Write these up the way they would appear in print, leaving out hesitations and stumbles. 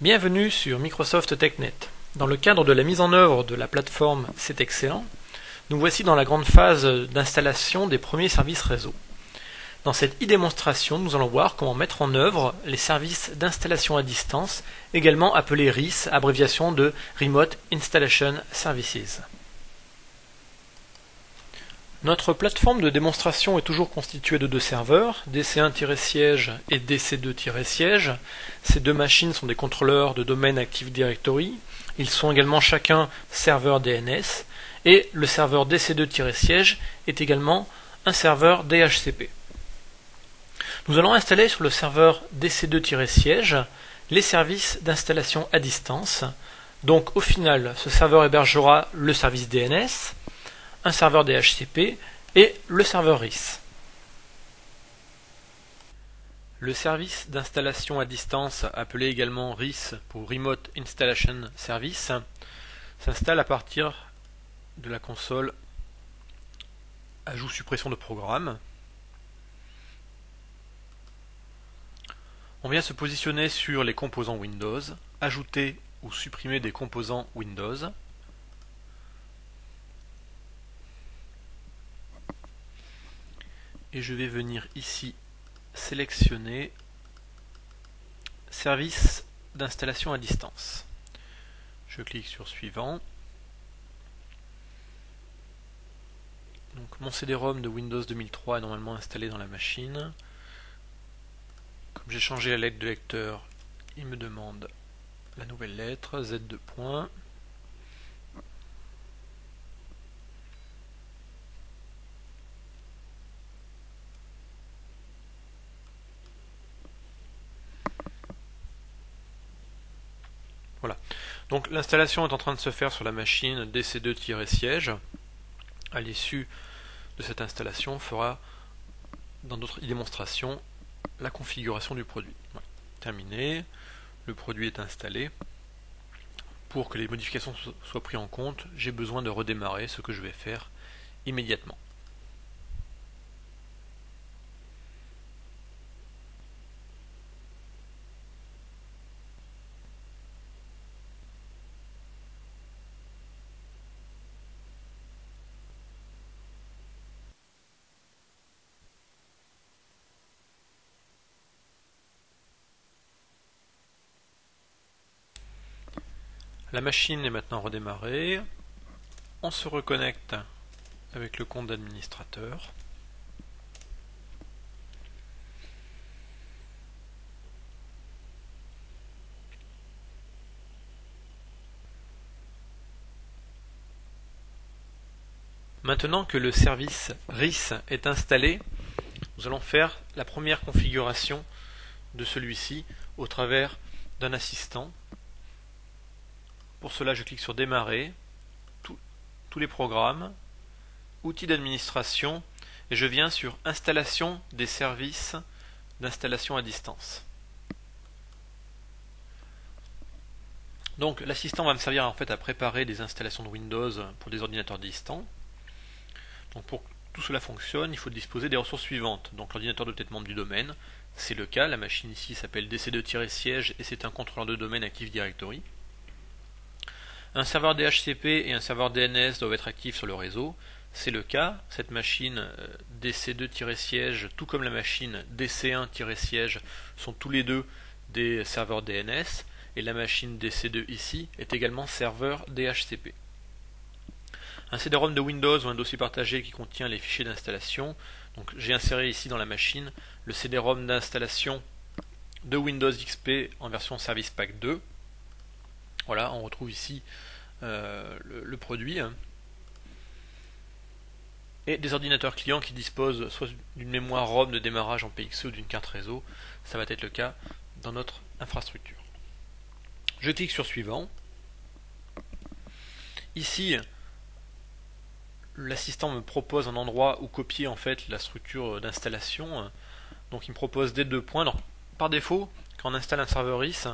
Bienvenue sur Microsoft TechNet. Dans le cadre de la mise en œuvre de la plateforme C'est Excellent, nous voici dans la grande phase d'installation des premiers services réseau. Dans cette e-démonstration, nous allons voir comment mettre en œuvre les services d'installation à distance, également appelés RIS, abréviation de Remote Installation Services. Notre plateforme de démonstration est toujours constituée de deux serveurs, DC1-siège et DC2-siège. Ces deux machines sont des contrôleurs de domaine Active Directory. Ils sont également chacun serveur DNS et le serveur DC2-siège est également un serveur DHCP. Nous allons installer sur le serveur DC2-siège les services d'installation à distance. Donc au final, ce serveur hébergera le service DNS, un serveur DHCP et le serveur RIS. Le service d'installation à distance, appelé également RIS pour Remote Installation Service, s'installe à partir de la console Ajout-suppression de programme. On vient se positionner sur les composants Windows, ajouter ou supprimer des composants Windows. Et je vais venir ici sélectionner Service d'installation à distance. Je clique sur Suivant. Donc mon CD-ROM de Windows 2003 est normalement installé dans la machine. Comme j'ai changé la lettre de lecteur, il me demande la nouvelle lettre, Z2 points. Voilà. Donc l'installation est en train de se faire sur la machine DC2-siège. À l'issue de cette installation, on fera dans d'autres démonstrations la configuration du produit. Voilà. Terminé. Le produit est installé. Pour que les modifications soient prises en compte, j'ai besoin de redémarrer, ce que je vais faire immédiatement. La machine est maintenant redémarrée. On se reconnecte avec le compte d'administrateur. Maintenant que le service RIS est installé, nous allons faire la première configuration de celui-ci au travers d'un assistant. Pour cela, je clique sur Démarrer, tous les programmes, Outils d'administration, et je viens sur Installation des services d'installation à distance. Donc l'assistant va me servir en fait à préparer des installations de Windows pour des ordinateurs distants. Donc pour que tout cela fonctionne, il faut disposer des ressources suivantes. Donc l'ordinateur doit être membre du domaine, c'est le cas, la machine ici s'appelle DC2-siège et c'est un contrôleur de domaine Active Directory. Un serveur DHCP et un serveur DNS doivent être actifs sur le réseau. C'est le cas. Cette machine DC2-siège, tout comme la machine DC1-siège, sont tous les deux des serveurs DNS. Et la machine DC2 ici est également serveur DHCP. Un CD-ROM de Windows ou un dossier partagé qui contient les fichiers d'installation. Donc j'ai inséré ici dans la machine le CD-ROM d'installation de Windows XP en version Service Pack 2. Voilà, on retrouve ici le produit. Et des ordinateurs clients qui disposent soit d'une mémoire ROM de démarrage en PXE ou d'une carte réseau. Ça va être le cas dans notre infrastructure. Je clique sur Suivant. Ici, l'assistant me propose un endroit où copier en fait la structure d'installation. Donc il me propose des deux points. Alors, par défaut, quand on installe un serveur RIS,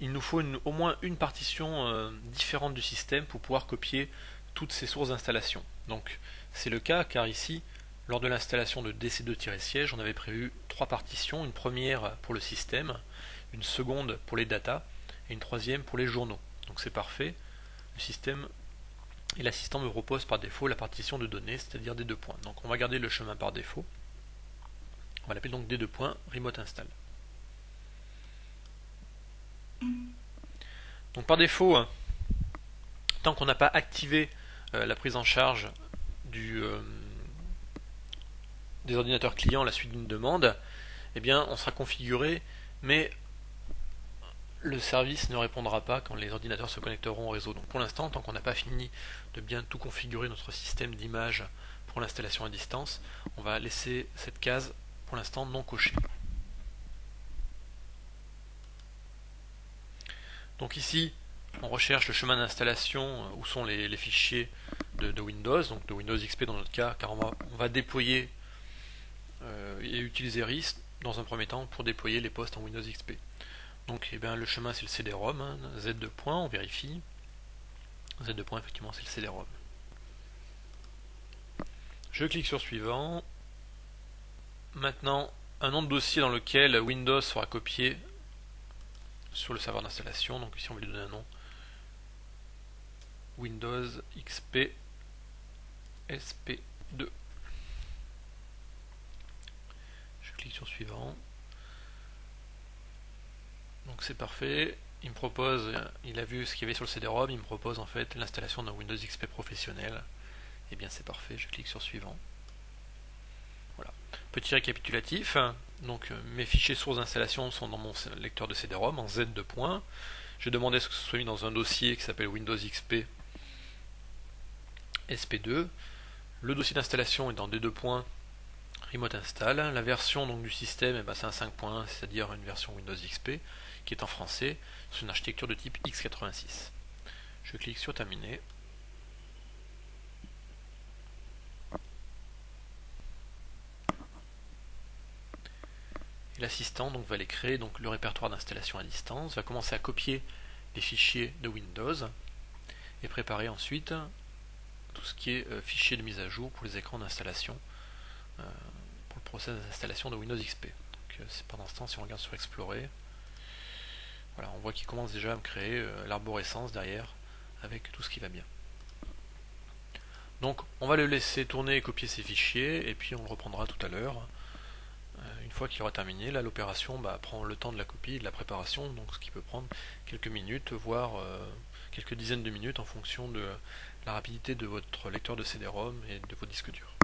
il nous faut au moins une partition différente du système pour pouvoir copier toutes ces sources d'installation. Donc c'est le cas car ici, lors de l'installation de DC2-siège, on avait prévu trois partitions, une première pour le système, une seconde pour les datas et une troisième pour les journaux. Donc c'est parfait. Le système et l'assistant me propose par défaut la partition de données, c'est-à-dire des deux points. Donc on va garder le chemin par défaut. On va l'appeler donc des deux points remote install. Donc par défaut, tant qu'on n'a pas activé la prise en charge des ordinateurs clients à la suite d'une demande, eh bien on sera configuré, mais le service ne répondra pas quand les ordinateurs se connecteront au réseau. Donc pour l'instant, tant qu'on n'a pas fini de bien tout configurer notre système d'image pour l'installation à distance, on va laisser cette case pour l'instant non cochée. Donc ici, on recherche le chemin d'installation où sont les fichiers de Windows, donc de Windows XP dans notre cas, car on va déployer et utiliser RIS dans un premier temps pour déployer les postes en Windows XP. Donc eh bien, le chemin c'est le CD-ROM, hein, Z2 point, on vérifie. Z2 point, effectivement c'est le CD-ROM. Je clique sur suivant. Maintenant, un nom de dossier dans lequel Windows sera copié sur le serveur d'installation. Donc ici on va lui donner un nom. Windows XP SP2. Je clique sur suivant. Donc c'est parfait. Il me propose, il a vu ce qu'il y avait sur le CD-ROM, il me propose en fait l'installation d'un Windows XP professionnel. Et bien c'est parfait, je clique sur suivant. Voilà. Petit récapitulatif. Donc mes fichiers sources d'installation sont dans mon lecteur de CD-ROM en Z2 points. J'ai demandé ce que ce soit mis dans un dossier qui s'appelle Windows XP SP2. Le dossier d'installation est dans D2 points Remote Install. La version donc, du système, eh ben, c'est un 5.1, c'est-à-dire une version Windows XP qui est en français, sur une architecture de type x86. Je clique sur Terminer. L'assistant va aller créer donc, le répertoire d'installation à distance, va commencer à copier les fichiers de Windows et préparer ensuite tout ce qui est fichier de mise à jour pour les écrans d'installation pour le process d'installation de Windows XP. Donc, pendant ce temps, si on regarde sur Explorer, voilà, on voit qu'il commence déjà à me créer l'arborescence derrière avec tout ce qui va bien. Donc on va le laisser tourner et copier ses fichiers et puis on le reprendra tout à l'heure. Une fois qu'il aura terminé, là l'opération prend le temps de la copie et de la préparation, donc ce qui peut prendre quelques minutes, voire quelques dizaines de minutes en fonction de la rapidité de votre lecteur de CD-ROM et de vos disques durs.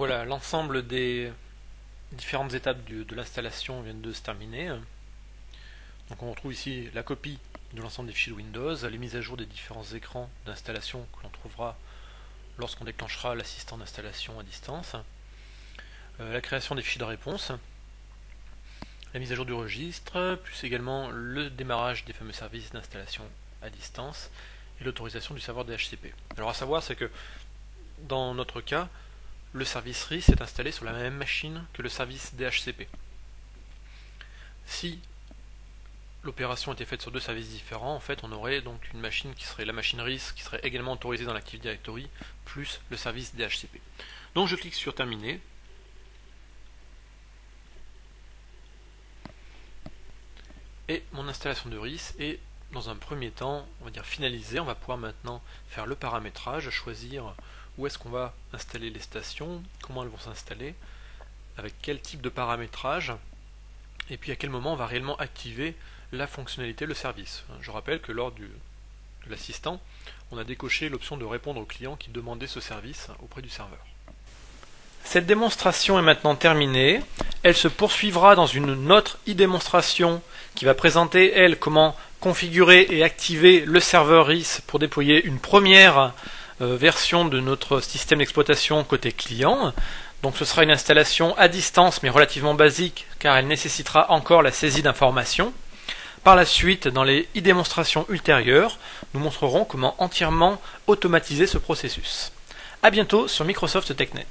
Voilà, l'ensemble des différentes étapes de l'installation viennent de se terminer. Donc on retrouve ici la copie de l'ensemble des fichiers de Windows, les mises à jour des différents écrans d'installation que l'on trouvera lorsqu'on déclenchera l'assistant d'installation à distance, la création des fichiers de réponse, la mise à jour du registre, plus également le démarrage des fameux services d'installation à distance et l'autorisation du serveur DHCP. Alors à savoir, c'est que dans notre cas, le service RIS est installé sur la même machine que le service DHCP. Si l'opération était faite sur deux services différents, en fait on aurait donc une machine qui serait la machine RIS qui serait également autorisée dans l'Active Directory plus le service DHCP. Donc je clique sur Terminer. Et mon installation de RIS est dans un premier temps, on va dire finalisée. On va pouvoir maintenant faire le paramétrage, choisir où est-ce qu'on va installer les stations, comment elles vont s'installer, avec quel type de paramétrage, et puis à quel moment on va réellement activer la fonctionnalité, le service. Je rappelle que lors de l'assistant, on a décoché l'option de répondre au client qui demandait ce service auprès du serveur. Cette démonstration est maintenant terminée. Elle se poursuivra dans une autre e-démonstration qui va présenter, elle, comment configurer et activer le serveur RIS pour déployer une première version de notre système d'exploitation côté client. Donc ce sera une installation à distance mais relativement basique car elle nécessitera encore la saisie d'informations. Par la suite, dans les e-démonstrations ultérieures, nous montrerons comment entièrement automatiser ce processus. A bientôt sur Microsoft TechNet.